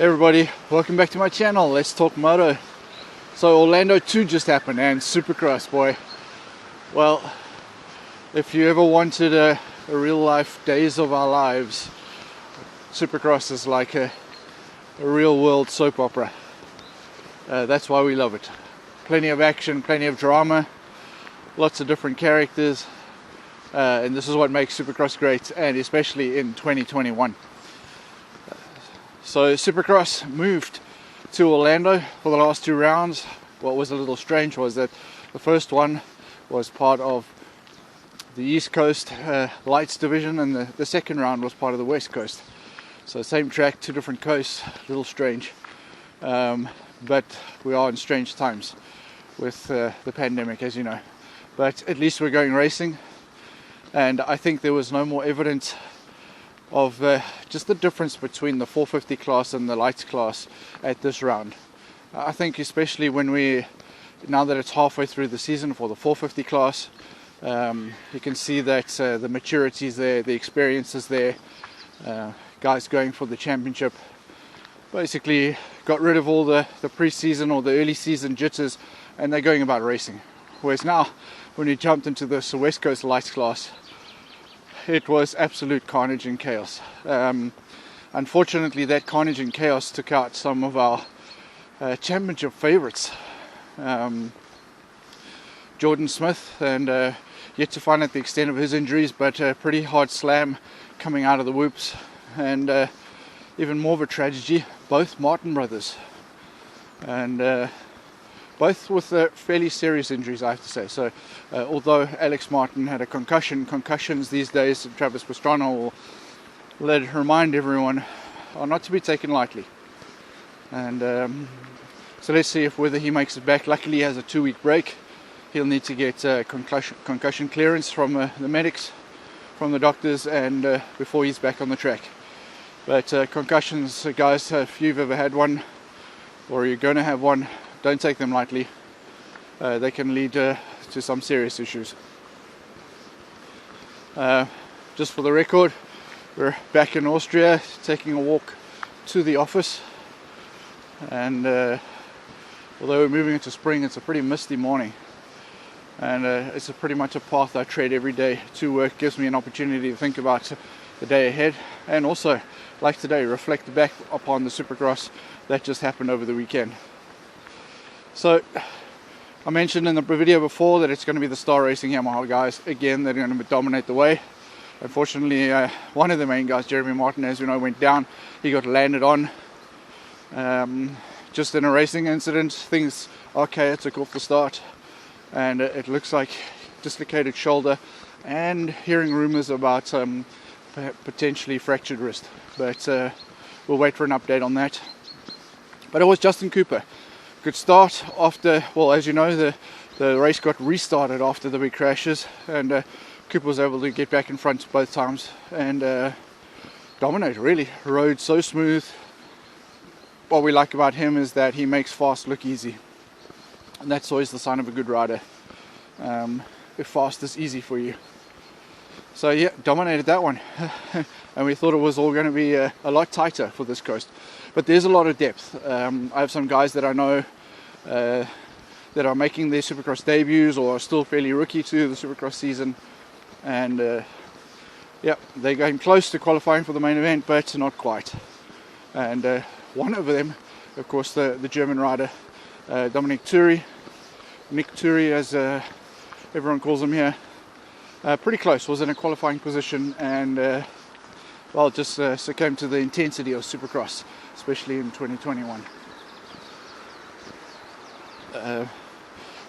Hey everybody, welcome back to my channel. Let's talk moto. So Orlando 2 just happened, and Supercross, boy. Well, if you ever wanted a real life days of our lives, Supercross is like a real world soap opera. That's why we love it. Plenty of action, plenty of drama, lots of different characters, and this is what makes Supercross great, and especially in 2021. So Supercross moved to Orlando for the last two rounds. What was a little strange was that the first one was part of the East Coast Lights division, and the second round was part of the West Coast. So same track, two different coasts, a little strange. But we are in strange times with the pandemic, as you know. But at least we're going racing, and I think there was no more evidence of just the difference between the 450 class and the lights class at this round. I think especially now that it's halfway through the season for the 450 class, you can see that the maturity is there, the experience is there. Guys going for the championship basically got rid of all the pre-season or the early season jitters, and they're going about racing. Whereas now, when you jumped into this West Coast lights class, it was absolute carnage and chaos. Unfortunately, that carnage and chaos took out some of our championship favorites. Jordan Smith, and yet to find out the extent of his injuries, but a pretty hard slam coming out of the whoops. And even more of a tragedy, both Martin brothers, and both with fairly serious injuries, I have to say. So although Alex Martin had a concussion, concussions these days, Travis Pastrana will remind everyone, are not to be taken lightly. And so let's see whether he makes it back. Luckily he has a 2-week break. He'll need to get concussion clearance from the medics, from the doctors, and before he's back on the track. But concussions, guys, if you've ever had one or you're going to have one, don't take them lightly. They can lead to some serious issues. Just for the record, we're back in Austria, taking a walk to the office. And although we're moving into spring, it's a pretty misty morning. And it's pretty much a path I tread every day to work. Gives me an opportunity to think about the day ahead, and also, like today, reflect back upon the Supercross that just happened over the weekend. So I mentioned in the video before that it's going to be the Star Racing Yamaha guys again. They're going to dominate the way. Unfortunately, one of the main guys, Jeremy Martin, as you know, went down. He got landed on just in a racing incident. Things okay, took off the start, and it looks like dislocated shoulder, and hearing rumors about potentially fractured wrist. But we'll wait for an update on that. But it was Justin Cooper. Good start after, well, as you know, the race got restarted after the big crashes, and Cooper was able to get back in front both times and dominate, really. Rode so smooth. What we like about him is that he makes fast look easy, and that's always the sign of a good rider, if fast is easy for you. So yeah, dominated that one. And we thought it was all going to be a lot tighter for this coast. But there's a lot of depth. I have some guys that I know that are making their Supercross debuts or are still fairly rookie to the Supercross season. And yeah, they're going close to qualifying for the main event, but not quite. And one of them, of course, the German rider, Dominic Turi, Nick Turi as everyone calls him here. Pretty close, was in a qualifying position, and well, just succumbed to the intensity of Supercross, especially in 2021.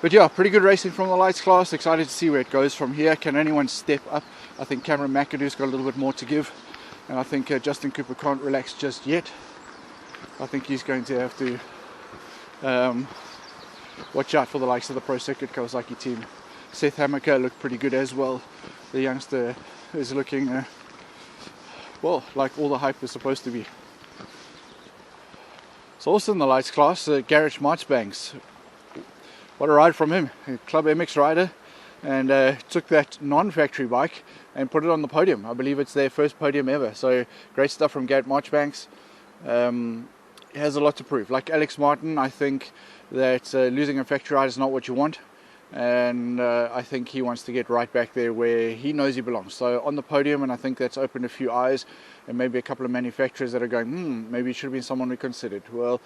But yeah, pretty good racing from the lights class. Excited to see where it goes from here. Can anyone step up? I think Cameron McAdoo's got a little bit more to give, and I think Justin Cooper can't relax just yet. I think he's going to have to watch out for the likes of the Pro Circuit Kawasaki team. Seth Hammaker looked pretty good as well. The youngster is looking, well, like all the hype is supposed to be. So also in the lights class, Garrett Marchbanks. What a ride from him. A Club MX rider, and took that non-factory bike and put it on the podium. I believe it's their first podium ever. So great stuff from Garrett Marchbanks. has a lot to prove. Like Alex Martin, I think that losing a factory ride is not what you want, and I think he wants to get right back there where he knows he belongs. So on the podium, and I think that's opened a few eyes, and maybe a couple of manufacturers that are going, maybe it should have been someone we considered. Well,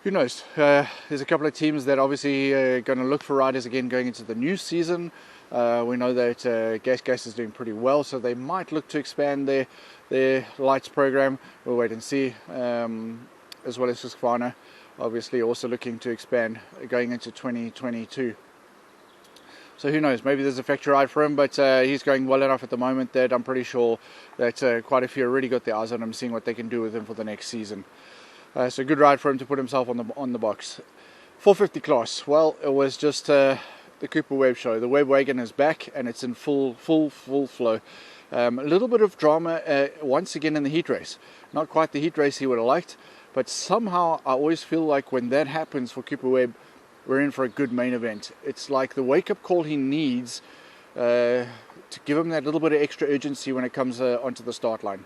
who knows? There's a couple of teams that obviously are going to look for riders again going into the new season. We know that Gas is doing pretty well, so they might look to expand their lights program. We'll wait and see. As well as Husqvarna, obviously also looking to expand going into 2022. So who knows, maybe there's a factory ride for him, but he's going well enough at the moment that I'm pretty sure that quite a few already got their eyes on him, seeing what they can do with him for the next season. So good ride for him to put himself on the box. 450 class, well, it was just the Cooper Webb show. The Webb wagon is back and it's in full flow. A little bit of drama once again in the heat race. Not quite the heat race he would have liked, but somehow I always feel like when that happens for Cooper Webb, we're in for a good main event. It's like the wake-up call he needs to give him that little bit of extra urgency when it comes onto the start line.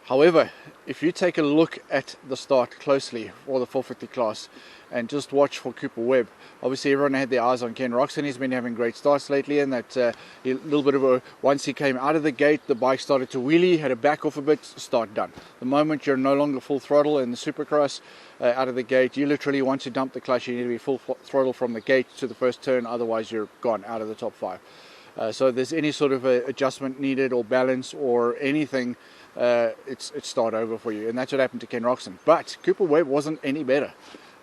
However, if you take a look at the start closely for the 450 class and just watch for Cooper Webb, obviously everyone had their eyes on Ken Roczen. He's been having great starts lately, and that a little bit of a, once he came out of the gate, the bike started to wheelie, had to back off a bit, start done. The moment you're no longer full throttle in the Supercross out of the gate, you literally, once you dump the clutch, you need to be full throttle from the gate to the first turn, otherwise you're gone out of the top 5. So if there's any sort of adjustment needed or balance or anything, it's start over for you, and that's what happened to Ken Roczen. But Cooper Webb wasn't any better.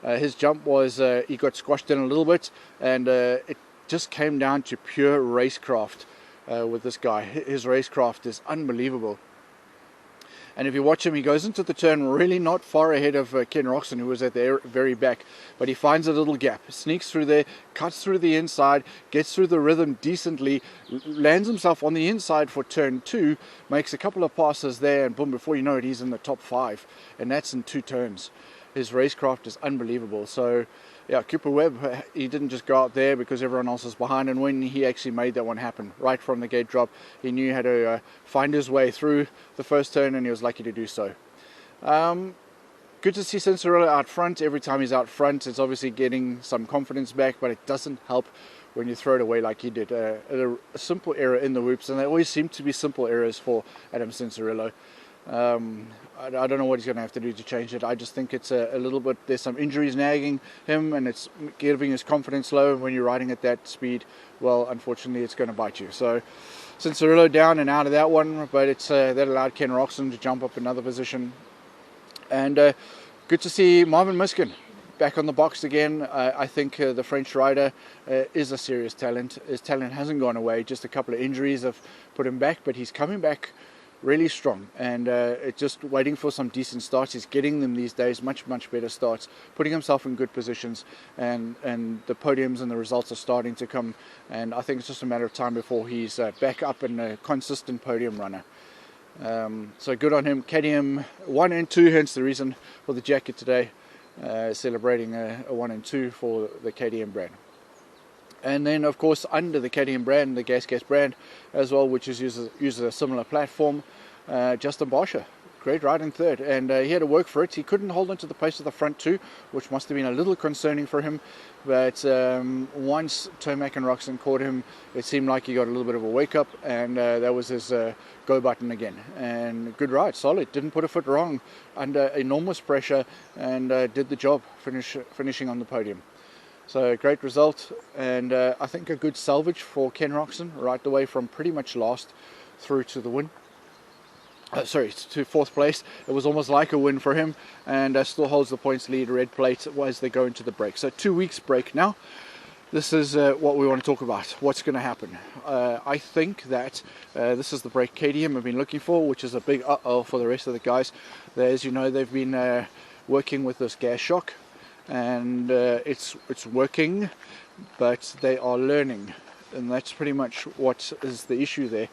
His jump was he got squashed in a little bit, and it just came down to pure racecraft with this guy. His racecraft is unbelievable. And if you watch him, he goes into the turn really not far ahead of Ken Roczen, who was at the very back. But he finds a little gap, sneaks through there, cuts through the inside, gets through the rhythm decently, lands himself on the inside for turn 2, makes a couple of passes there, and boom, before you know it, he's in the top 5. And that's in 2 turns. His racecraft is unbelievable. So, yeah, Cooper Webb, he didn't just go out there because everyone else was behind, and when he actually made that one happen, right from the gate drop, he knew how to find his way through the first turn, and he was lucky to do so. Good to see Cincerello out front. Every time he's out front, it's obviously getting some confidence back, but it doesn't help when you throw it away like he did. A simple error in the whoops, and they always seem to be simple errors for Adam Cincerello. I don't know what he's going to have to do to change it. I just think it's a little bit, there's some injuries nagging him, and it's giving his confidence low. And when you're riding at that speed, well, unfortunately, it's going to bite you. So Cincerello down and out of that one, but it's that allowed Ken Roczen to jump up another position. And good to see Marvin Miskin back on the box again. I think the French rider is a serious talent. His talent hasn't gone away. Just a couple of injuries have put him back, but he's coming back really strong, and it's just waiting for some decent starts. He's getting them these days, much better starts, putting himself in good positions, and the podiums and the results are starting to come, and I think it's just a matter of time before he's back up and a consistent podium runner. So good on him. KTM 1 and 2, hence the reason for the jacket today, celebrating a 1 and 2 for the KTM brand. And then, of course, under the KTM brand, the Gas brand as well, which uses a similar platform, Justin Barsha. Great ride in third, and he had to work for it. He couldn't hold on to the pace of the front 2, which must have been a little concerning for him. But once Tomac and Roczen caught him, it seemed like he got a little bit of a wake-up, and that was his go button again. And good ride, solid. Didn't put a foot wrong under enormous pressure, and did the job, finishing on the podium. So great result, and I think a good salvage for Ken Roczen right the way from pretty much last through to the win. To 4th place. It was almost like a win for him, and still holds the points lead, red plate, as they go into the break. So 2 weeks break now. This is what we want to talk about. What's going to happen? I think that this is the break KTM have been looking for, which is a big uh-oh for the rest of the guys. As you know, they've been working with this gas shock, and it's working, but they are learning, and that's pretty much what is the issue there.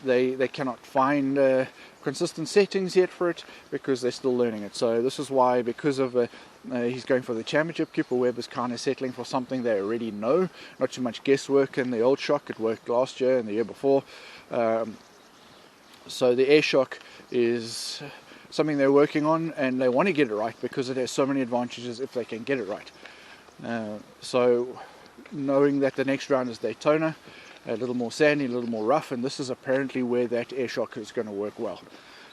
They cannot find consistent settings yet for it because they're still learning it. So this is why, because of he's going for the championship, Cooper Webb is kind of settling for something they already know. Not too much guesswork in the old shock. It worked last year and the year before. So the air shock is something they're working on, and they want to get it right because it has so many advantages if they can get it right. So knowing that the next round is Daytona, a little more sandy, a little more rough, and this is apparently where that air shock is going to work well.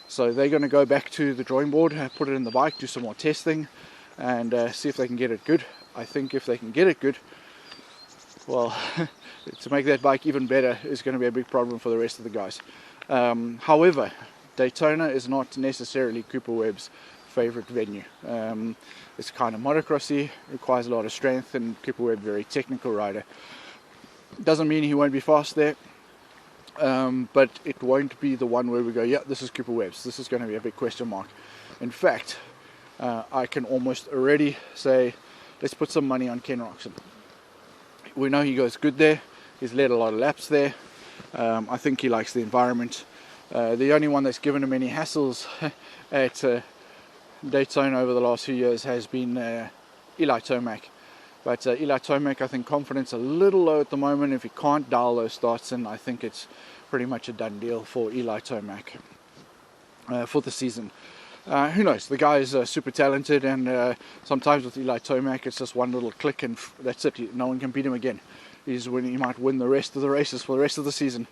So they're going to go back to the drawing board, put it in the bike, do some more testing, and see if they can get it good. I think if they can get it good, well, to make that bike even better is going to be a big problem for the rest of the guys. However, Daytona is not necessarily Cooper Webb's favorite venue. It's kind of motocrossy, requires a lot of strength, and Cooper Webb, very technical rider. Doesn't mean he won't be fast there, but it won't be the one where we go, yeah, this is Cooper Webb's. This is going to be a big question mark. In fact, I can almost already say, let's put some money on Ken Roczen. We know he goes good there. He's led a lot of laps there. I think he likes the environment. The only one that's given him any hassles at Daytona over the last few years has been Eli Tomac. But Eli Tomac, I think confidence a little low at the moment. If he can't dial those starts in, I think it's pretty much a done deal for Eli Tomac for the season. Who knows? The guy is super talented, and sometimes with Eli Tomac, it's just one little click and that's it. No one can beat him again. He might win the rest of the races for the rest of the season.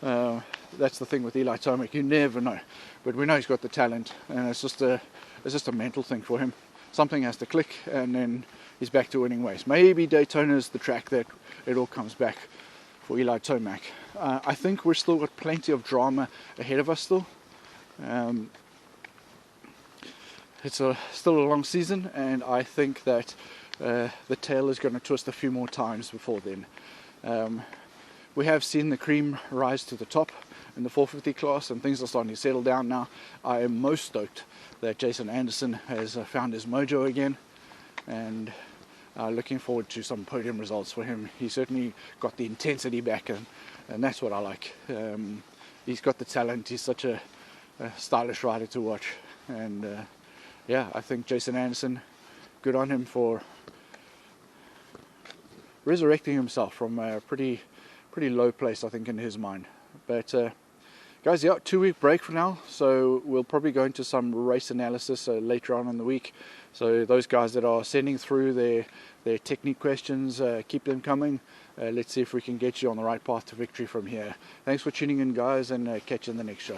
That's the thing with Eli Tomac. You never know, but we know he's got the talent, and it's just a mental thing for him. Something has to click, and then he's back to winning ways. Maybe Daytona is the track that it all comes back for Eli Tomac. I think we're still got plenty of drama ahead of us still. It's still a long season, and I think that the tail is going to twist a few more times before then. We have seen the cream rise to the top in the 450 class, and things are starting to settle down now. I am most stoked that Jason Anderson has found his mojo again, and looking forward to some podium results for him. He certainly got the intensity back, and that's what I like. He's got the talent. He's such a stylish rider to watch, and yeah, I think Jason Anderson, good on him for resurrecting himself from a pretty low place, I think, in his mind. But guys, yeah, 2-week break for now, so we'll probably go into some race analysis later on in the week. So those guys that are sending through their technique questions, keep them coming. Let's see if we can get you on the right path to victory from here. Thanks for tuning in, guys, and catch you in the next show.